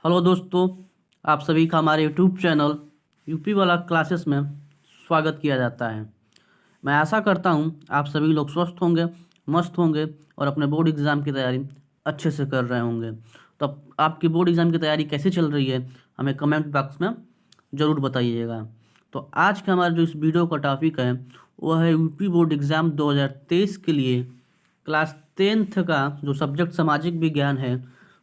Hello दोस्तों, आप सभी का हमारे यूट्यूब चैनल यूपी वाला क्लासेस में स्वागत किया जाता है। मैं आशा करता हूं आप सभी लोग स्वस्थ होंगे, मस्त होंगे और अपने बोर्ड एग्ज़ाम की तैयारी अच्छे से कर रहे होंगे। तो अब आपकी बोर्ड एग्ज़ाम की तैयारी कैसी चल रही है हमें कमेंट बॉक्स में ज़रूर बताइएगा। तो आज का हमारा जो इस वीडियो का टॉपिक है वह है यूपी बोर्ड एग्ज़ाम 2023 के लिए क्लास 10th का जो सब्जेक्ट सामाजिक विज्ञान है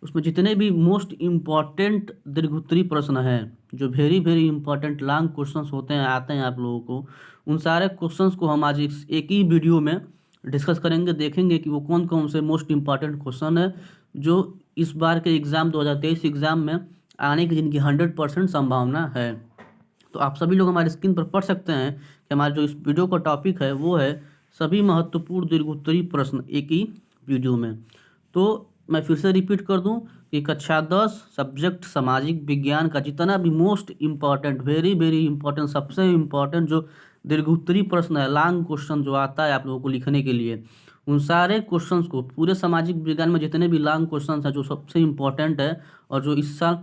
उसमें जितने भी मोस्ट इम्पॉर्टेंट दीर्घोत्तरीय प्रश्न हैं, जो very very important long questions होते हैं आते हैं आप लोगों को, उन सारे क्वेश्चंस को हम आज इस एक ही वीडियो में डिस्कस करेंगे। देखेंगे कि वो कौन कौन से मोस्ट इम्पॉर्टेंट क्वेश्चन है जो इस बार के एग्ज़ाम 2023 एग्ज़ाम में आने की जिनकी 100% संभावना है। तो आप सभी लोग हमारे स्क्रीन पर पढ़ सकते हैं कि हमारा जो इस वीडियो का टॉपिक है वो है सभी महत्वपूर्ण दीर्घोत्तरीय प्रश्न एक ही वीडियो में। तो मैं फिर से रिपीट कर दूं कि कक्षा 10 सब्जेक्ट सामाजिक विज्ञान का जितना भी most important very very important सबसे इम्पॉर्टेंट जो दीर्घोत्तरीय प्रश्न है, लॉन्ग क्वेश्चन जो आता है आप लोगों को लिखने के लिए, उन सारे क्वेश्चंस को पूरे सामाजिक विज्ञान में जितने भी लॉन्ग क्वेश्चंस हैं जो सबसे इम्पॉर्टेंट है और जो इस साल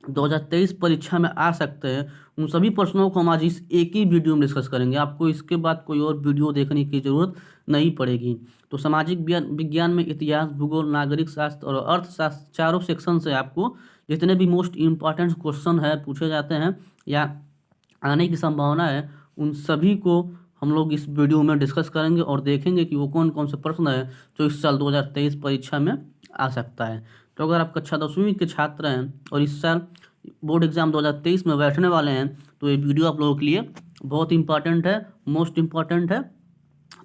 2023 परीक्षा में आ सकते हैं, उन सभी प्रश्नों को हम आज इस एक ही वीडियो में डिस्कस करेंगे। आपको इसके बाद कोई और वीडियो देखने की ज़रूरत नहीं पड़ेगी। तो सामाजिक विज्ञान में इतिहास, भूगोल, नागरिक शास्त्र और अर्थशास्त्र चारों सेक्शन से आपको जितने भी मोस्ट इम्पॉर्टेंट क्वेश्चन है पूछे जाते हैं या आने की संभावना है, उन सभी को हम लोग इस वीडियो में डिस्कस करेंगे और देखेंगे कि वो कौन कौन से प्रश्न है जो इस साल 2023 परीक्षा में आ सकता है। तो अगर आप कक्षा 10वीं के छात्र हैं और इस साल बोर्ड एग्ज़ाम 2023 में बैठने वाले हैं तो ये वीडियो आप लोगों के लिए बहुत इंपॉर्टेंट है, मोस्ट इम्पॉर्टेंट है।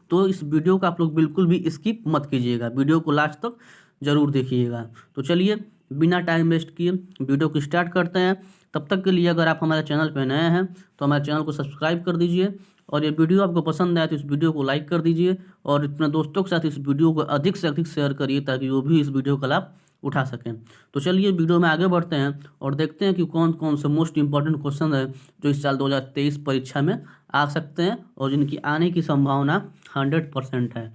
तो इस वीडियो को आप लोग बिल्कुल भी स्किप मत कीजिएगा, वीडियो को लास्ट तक ज़रूर देखिएगा। तो चलिए बिना टाइम वेस्ट किए वीडियो को स्टार्ट करते हैं। तब तक के लिए अगर आप हमारे चैनल पर नए हैं तो हमारे चैनल को सब्सक्राइब कर दीजिए और ये वीडियो आपको पसंद आए तो इस वीडियो को लाइक कर दीजिए और अपने दोस्तों के साथ इस वीडियो को अधिक से अधिक शेयर करिए ताकि वो भी इस वीडियो का लाभ उठा सकें। तो चलिए वीडियो में आगे बढ़ते हैं और देखते हैं कि कौन कौन से मोस्ट इंपॉर्टेंट क्वेश्चन है जो इस साल 2023 परीक्षा में आ सकते हैं और जिनकी आने की संभावना 100% है।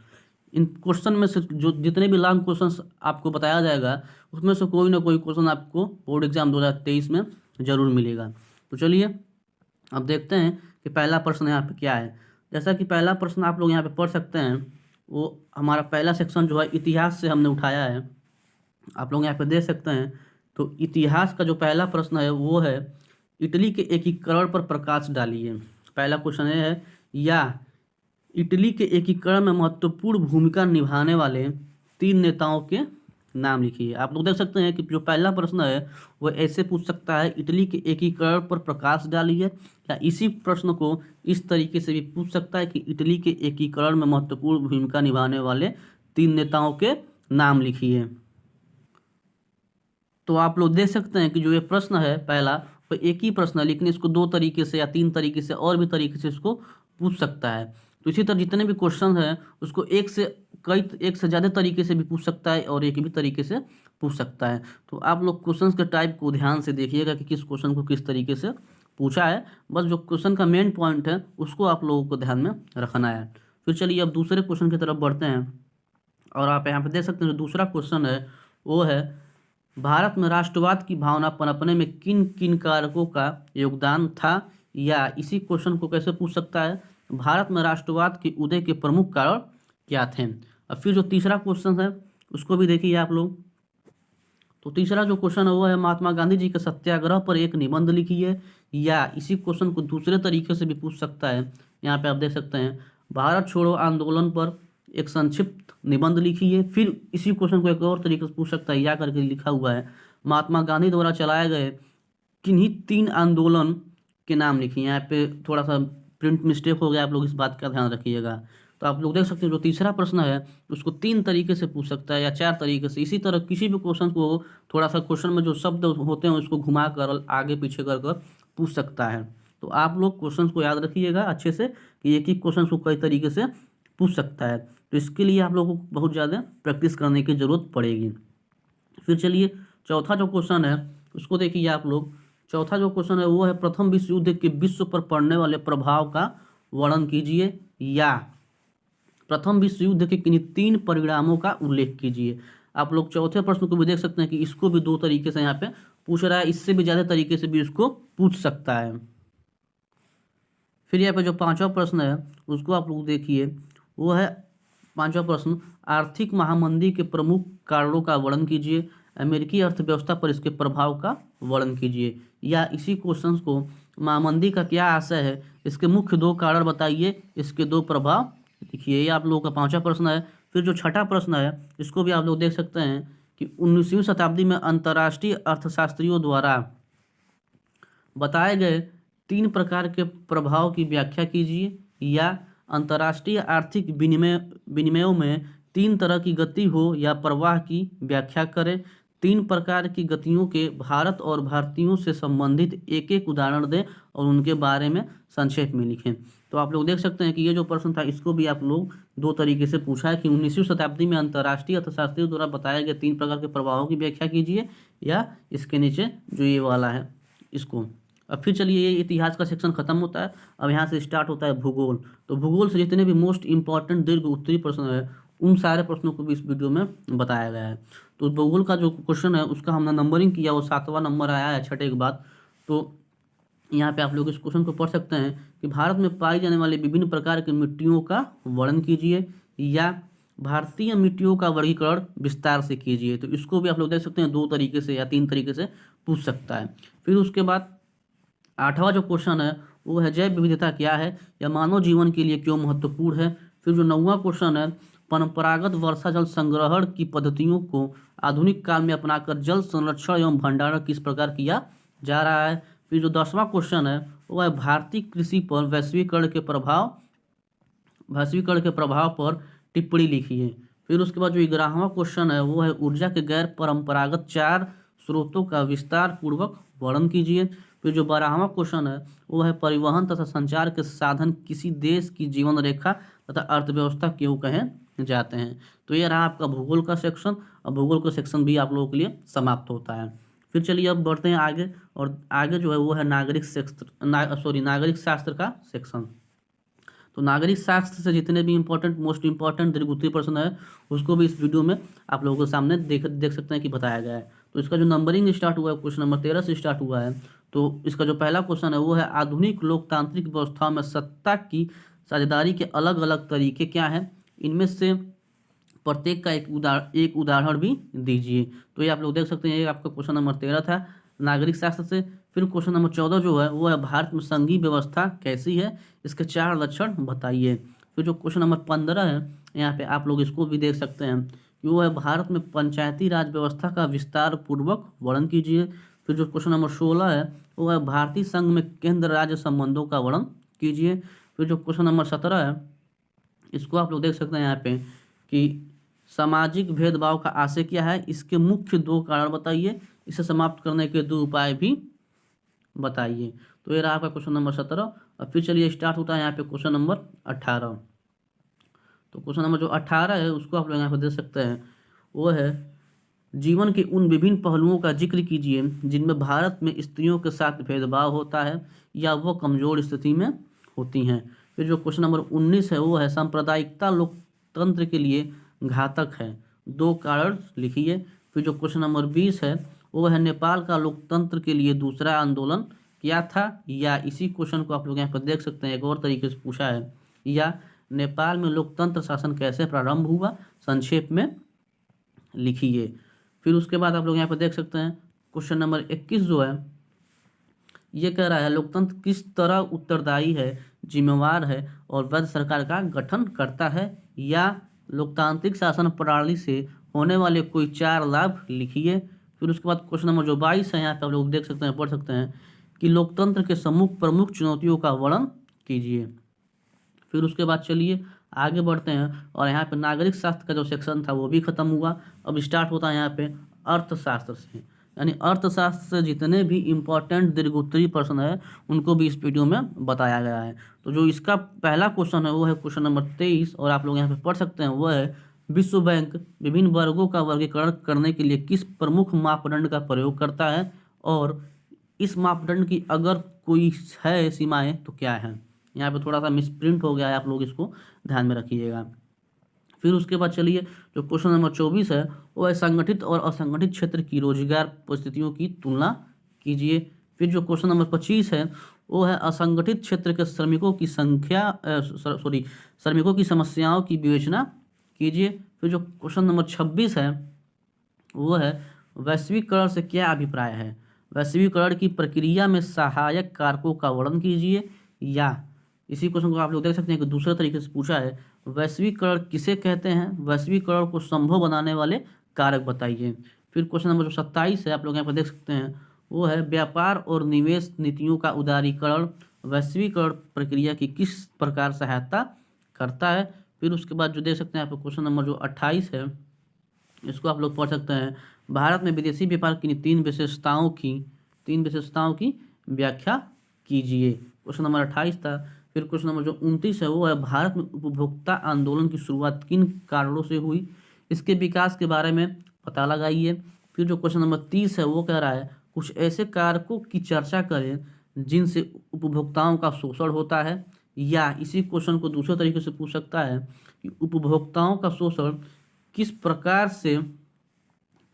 इन क्वेश्चन में से जो जितने भी लॉन्ग क्वेश्चन आपको बताया जाएगा उसमें से कोई ना कोई क्वेश्चन आपको बोर्ड एग्जाम 2023 में ज़रूर मिलेगा। तो चलिए अब देखते हैं कि पहला प्रश्न यहाँ पे क्या है। जैसा कि पहला प्रश्न आप लोग यहाँ पे पढ़ सकते हैं, वो हमारा पहला सेक्शन जो है इतिहास से हमने उठाया है, आप लोग यहाँ पे देख सकते हैं। तो इतिहास का जो पहला प्रश्न है वो है इटली के एकीकरण पर प्रकाश डालिए। पहला क्वेश्चन ये है, या इटली के एकीकरण में महत्वपूर्ण भूमिका निभाने वाले 3 नेताओं के नाम लिखिए। आप लोग देख सकते हैं कि जो पहला प्रश्न है वो ऐसे पूछ सकता है, इटली के एकीकरण पर प्रकाश डालिए, या इसी प्रश्न को इस तरीके से भी पूछ सकता है कि इटली के एकीकरण में महत्वपूर्ण भूमिका निभाने वाले 3 नेताओं के नाम लिखिए। तो आप लोग देख सकते हैं कि जो ये प्रश्न है पहला वो एक ही प्रश्न है, लेकिन इसको 2 तरीके से या 3 तरीके से और भी तरीके से इसको पूछ सकता है। तो इसी तरह जितने भी क्वेश्चन हैं उसको एक से ज़्यादा तरीके से भी पूछ सकता है और एक भी तरीके से पूछ सकता है। तो आप लोग क्वेश्चन के टाइप को ध्यान से देखिएगा कि किस क्वेश्चन को किस तरीके से पूछा है। बस जो क्वेश्चन का मेन पॉइंट है उसको आप लोगों को ध्यान में रखना है। फिर चलिए अब दूसरे क्वेश्चन की तरफ बढ़ते हैं और आप यहाँ पर देख सकते हैं जो दूसरा क्वेश्चन है वो है, भारत में राष्ट्रवाद की भावना पनपने में किन किन कारकों का योगदान था, या इसी क्वेश्चन को कैसे पूछ सकता है, भारत में राष्ट्रवाद के उदय के प्रमुख कारण क्या थे। और फिर जो तीसरा क्वेश्चन है उसको भी देखिए आप लोग। तो तीसरा जो क्वेश्चन है वो है, महात्मा गांधी जी के सत्याग्रह पर एक निबंध लिखिए, या इसी क्वेश्चन को दूसरे तरीके से भी पूछ सकता है। यहाँ पे आप देख सकते हैं, भारत छोड़ो आंदोलन पर एक संक्षिप्त निबंध लिखिए। फिर इसी क्वेश्चन को एक और तरीके से पूछ सकता है, या करके लिखा हुआ है, महात्मा गांधी द्वारा चलाए गए किन्हीं 3 आंदोलन के नाम लिखिए। यहाँ पे थोड़ा सा प्रिंट मिस्टेक हो गया, आप लोग इस बात का ध्यान रखिएगा। तो आप लोग देख सकते हैं जो तीसरा प्रश्न है उसको 3 तरीके से पूछ सकता है या 4 तरीके से। इसी तरह किसी भी क्वेश्चन को थोड़ा सा क्वेश्चन में जो शब्द होते हैं उसको घुमा कर आगे पीछे कर पूछ सकता है। तो आप लोग क्वेश्चन को याद रखिएगा अच्छे से कि एक ही क्वेश्चन को कई तरीके से पूछ सकता है। तो इसके लिए आप लोगों को बहुत ज़्यादा प्रैक्टिस करने की ज़रूरत पड़ेगी। फिर चलिए चौथा जो क्वेश्चन है उसको देखिए आप लोग। चौथा जो क्वेश्चन है वो है, प्रथम विश्व युद्ध के विश्व पर पड़ने वाले प्रभाव का वर्णन कीजिए, या प्रथम विश्व युद्ध के किन्हीं 3 परिणामों का उल्लेख कीजिए। आप लोग चौथे प्रश्न को भी देख सकते हैं कि इसको भी 2 तरीके से यहाँ पे पूछ रहा है, इससे भी ज़्यादा तरीके से भी इसको पूछ सकता है। फिर यहाँ पे जो 5वां प्रश्न है उसको आप लोग देखिए, वो है 5वां प्रश्न, आर्थिक महामंदी के प्रमुख कारणों का वर्णन कीजिए, अमेरिकी अर्थव्यवस्था पर इसके प्रभाव का वर्णन कीजिए। या इसी क्वेश्चन को, महामंदी का क्या आशय है, इसके मुख्य 2 कारण बताइए, इसके 2 प्रभाव लिखिए। ये आप लोगों का 5वां प्रश्न है। फिर जो 6ठा प्रश्न है इसको भी आप लोग देख सकते हैं कि 19वीं शताब्दी में अंतर्राष्ट्रीय अर्थशास्त्रियों द्वारा बताए गए 3 प्रकार के प्रभाव की व्याख्या कीजिए। या अंतर्राष्ट्रीय आर्थिक विनिमयों में 3 तरह की गति हो या प्रवाह की व्याख्या करें। 3 प्रकार की गतियों के भारत और भारतीयों से संबंधित एक एक उदाहरण दें और उनके बारे में संक्षेप में लिखें। तो आप लोग देख सकते हैं कि ये जो प्रश्न था इसको भी आप लोग 2 तरीके से पूछा है कि 19वीं शताब्दी में अंतर्राष्ट्रीय अर्थशास्त्रियों द्वारा बताए गए 3 प्रकार के प्रभावों की व्याख्या कीजिए, या इसके नीचे जो ये वाला है इसको। अब फिर चलिए, ये इतिहास का सेक्शन खत्म होता है। अब यहाँ से स्टार्ट होता है भूगोल। तो भूगोल से जितने भी मोस्ट इंपॉर्टेंट दीर्घ उत्तरी प्रश्न है उन सारे प्रश्नों को भी इस वीडियो में बताया गया है। तो भूगोल का जो क्वेश्चन है उसका हमने नंबरिंग किया, वो 7वां नंबर आया है छठे के बाद। तो यहाँ पे आप लोग इस क्वेश्चन को पढ़ सकते हैं कि भारत में पाई जाने वाली विभिन्न प्रकार की मिट्टियों का वर्णन कीजिए, या भारतीय मिट्टियों का वर्गीकरण विस्तार से कीजिए। तो इसको भी आप लोग देख सकते हैं 2 तरीके से या 3 तरीके से पूछ सकता है। फिर उसके बाद 8वां जो क्वेश्चन है वो है जैव विविधता क्या है या मानव जीवन के लिए क्यों महत्वपूर्ण है। फिर जो 9वां क्वेश्चन है, परंपरागत वर्षा जल संग्रहण की पद्धतियों को आधुनिक काल में अपनाकर जल संरक्षण एवं भंडारण किस प्रकार किया जा रहा है। फिर जो 10वां क्वेश्चन है वो है भारतीय कृषि पर वैश्वीकरण के प्रभाव पर टिप्पणी लिखिए। फिर उसके बाद जो 11वां क्वेश्चन है वो है ऊर्जा के गैर परंपरागत 4 स्रोतों का विस्तार पूर्वक वर्णन कीजिए। फिर जो 12वां क्वेश्चन है वो है परिवहन तथा संचार के साधन किसी देश की जीवन रेखा तथा अर्थव्यवस्था क्यों कहे जाते हैं। तो ये रहा आपका भूगोल का सेक्शन। और भूगोल का सेक्शन भी आप लोगों के लिए समाप्त होता है। फिर चलिए अब बढ़ते हैं आगे, और आगे जो है वो है नागरिक शास्त्र का सेक्शन। तो नागरिक शास्त्र से जितने भी मोस्ट इंपॉर्टेंट दीर्घ उत्तरी प्रश्न है उसको भी इस वीडियो में आप लोगों के सामने देख सकते हैं कि बताया गया है। तो इसका जो नंबरिंग स्टार्ट हुआ है क्वेश्चन नंबर 13 से स्टार्ट हुआ है। तो इसका जो पहला क्वेश्चन है वो है आधुनिक लोकतांत्रिक व्यवस्थाओं में सत्ता की साझेदारी के अलग अलग तरीके क्या हैं, इनमें से प्रत्येक का एक उदाहरण भी दीजिए। तो ये आप लोग देख सकते हैं, ये आपका क्वेश्चन नंबर 13 था नागरिक शास्त्र से। फिर क्वेश्चन नंबर 14 जो है वो है भारत में संघीय व्यवस्था कैसी है, इसके 4 लक्षण बताइए। फिर जो क्वेश्चन नंबर 15 है यहाँ पे आप लोग इसको भी देख सकते हैं कि वो है भारत में पंचायती राज व्यवस्था का विस्तार पूर्वक वर्णन कीजिए। फिर जो क्वेश्चन नंबर 16 है वो है भारतीय संघ में केंद्र राज्य संबंधों का वर्णन कीजिए। फिर जो क्वेश्चन नंबर 17 है इसको आप लोग देख सकते हैं यहाँ पे कि सामाजिक भेदभाव का आशय क्या है, इसके मुख्य 2 कारण बताइए, इसे समाप्त करने के 2 उपाय भी बताइए। तो ये रहा आपका क्वेश्चन नंबर 17। और फिर चलिए स्टार्ट होता है यहाँ पे क्वेश्चन नंबर 18। तो क्वेश्चन नंबर जो 18 है उसको आप लोग यहाँ पे देख सकते हैं, वो है जीवन के उन विभिन्न पहलुओं का जिक्र कीजिए जिनमें भारत में स्त्रियों के साथ भेदभाव होता है या वो कमजोर स्थिति में होती हैं। फिर जो क्वेश्चन नंबर 19 है वो है सांप्रदायिकता लोकतंत्र के लिए घातक है, 2 कारण लिखिए। फिर जो क्वेश्चन नंबर 20 है वो है नेपाल का लोकतंत्र के लिए दूसरा आंदोलन क्या था, या इसी क्वेश्चन को आप लोग यहाँ पर देख सकते हैं एक और तरीके से पूछा है, या नेपाल में लोकतंत्र शासन कैसे प्रारंभ हुआ, संक्षेप में लिखिए। फिर उसके बाद आप लोग यहाँ पर देख सकते हैं क्वेश्चन नंबर 21 जो है ये कह रहा है लोकतंत्र किस तरह उत्तरदायी है, जिम्मेवार है और वैध सरकार का गठन करता है, या लोकतांत्रिक शासन प्रणाली से होने वाले कोई 4 लाभ लिखिए। फिर उसके बाद क्वेश्चन नंबर जो 22 है यहाँ पे आप लोग देख सकते हैं, पढ़ सकते हैं कि लोकतंत्र के प्रमुख चुनौतियों का वर्णन कीजिए। फिर उसके बाद चलिए आगे बढ़ते हैं, और यहाँ पे नागरिक शास्त्र का जो सेक्शन था वो भी खत्म हुआ। अब स्टार्ट होता है यहाँ पे अर्थशास्त्र से, यानी अर्थशास्त्र से जितने भी इम्पोर्टेंट दीर्घ उत्तरी प्रश्न है उनको भी इस वीडियो में बताया गया है। तो जो इसका पहला क्वेश्चन है वो है क्वेश्चन नंबर 23, और आप लोग यहाँ पे पढ़ सकते हैं, वो है विश्व बैंक विभिन्न वर्गों का वर्गीकरण करने के लिए किस प्रमुख मापदंड का प्रयोग करता है, और इस मापदंड की अगर कोई है सीमाएं तो क्या है। यहाँ पे थोड़ा सा मिसप्रिंट हो गया है, आप लोग इसको ध्यान में रखिएगा। फिर उसके बाद चलिए जो क्वेश्चन नंबर 24 है वो है संगठित और असंगठित क्षेत्र की रोजगार परिस्थितियों की तुलना कीजिए। फिर जो क्वेश्चन नंबर 25 है वो है असंगठित क्षेत्र के श्रमिकों की संख्या श्रमिकों की समस्याओं की विवेचना कीजिए। फिर जो क्वेश्चन नंबर 26 है वो है वैश्वीकरण से क्या अभिप्राय है। वैश्वीकरण की प्रक्रिया में सहायक कारकों का वर्णन कीजिए। या इसी क्वेश्चन को आप लोग देख सकते हैं कि दूसरे तरीके से पूछा है, वैश्वीकरण किसे कहते हैं, वैश्वीकरण को संभव बनाने वाले कारक बताइए। फिर क्वेश्चन नंबर जो 27 है आप लोग यहाँ पर देख सकते हैं वो है व्यापार और निवेश नीतियों का उदारीकरण वैश्वीकरण प्रक्रिया की किस प्रकार सहायता करता है। फिर उसके बाद जो देख सकते हैं आप क्वेश्चन नंबर जो 28 है इसको आप लोग पढ़ सकते हैं, भारत में विदेशी व्यापार की तीन विशेषताओं की व्याख्या कीजिए। क्वेश्चन नंबर 28 था। फिर क्वेश्चन नंबर जो 29 है वो है भारत में उपभोक्ता आंदोलन की शुरुआत किन कारणों से हुई, इसके विकास के बारे में पता लगाइए। फिर जो क्वेश्चन नंबर 30 है वो कह रहा है कुछ ऐसे कारकों की चर्चा करें जिनसे उपभोक्ताओं का शोषण होता है। या इसी क्वेश्चन को दूसरे तरीके से पूछ सकता है कि उपभोक्ताओं का शोषण किस प्रकार से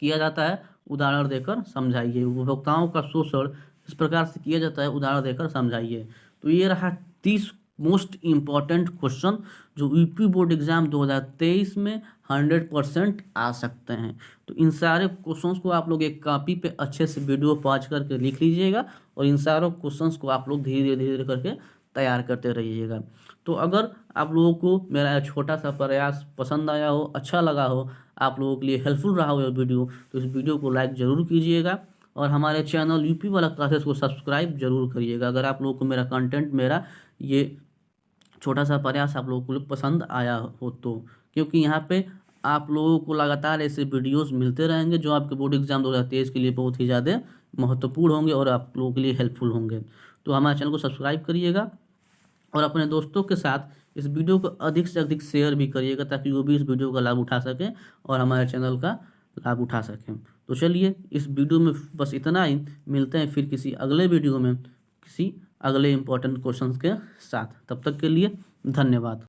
किया जाता है, उदाहरण देकर समझाइए। उपभोक्ताओं का शोषण किस प्रकार से किया जाता है, उदाहरण देकर समझाइए। तो ये रहा 30 मोस्ट इम्पॉर्टेंट क्वेश्चन जो यूपी बोर्ड एग्जाम 2023 में 100% आ सकते हैं। तो इन सारे क्वेश्चंस को आप लोग एक कॉपी पे अच्छे से वीडियो पॉज करके लिख लीजिएगा और इन सारों क्वेश्चंस को आप लोग धीरे धीरे करके तैयार करते रहिएगा। तो अगर आप लोगों को मेरा छोटा सा प्रयास पसंद आया हो, अच्छा लगा हो, आप लोगों के लिए हेल्पफुल रहा हो यह वीडियो, तो इस वीडियो को लाइक ज़रूर कीजिएगा और हमारे चैनल यूपी वाला क्लासेस को सब्सक्राइब जरूर करिएगा अगर आप लोगों को मेरा कंटेंट, मेरा ये छोटा सा प्रयास आप लोगों को पसंद आया हो तो, क्योंकि यहाँ पे आप लोगों को लगातार ऐसे वीडियोस मिलते रहेंगे जो आपके बोर्ड एग्जाम 2023 के लिए बहुत ही ज़्यादा महत्वपूर्ण होंगे और आप लोगों के लिए हेल्पफुल होंगे। तो हमारे चैनल को सब्सक्राइब करिएगा और अपने दोस्तों के साथ इस वीडियो को अधिक से अधिक शेयर भी करिएगा ताकि वो भी इस वीडियो का लाभ उठा सकें और हमारे चैनल का लाभ उठा सकें। तो चलिए इस वीडियो में बस इतना ही, मिलते हैं फिर किसी अगले वीडियो में किसी अगले इम्पोर्टेंट क्वेश्चंस के साथ। तब तक के लिए धन्यवाद।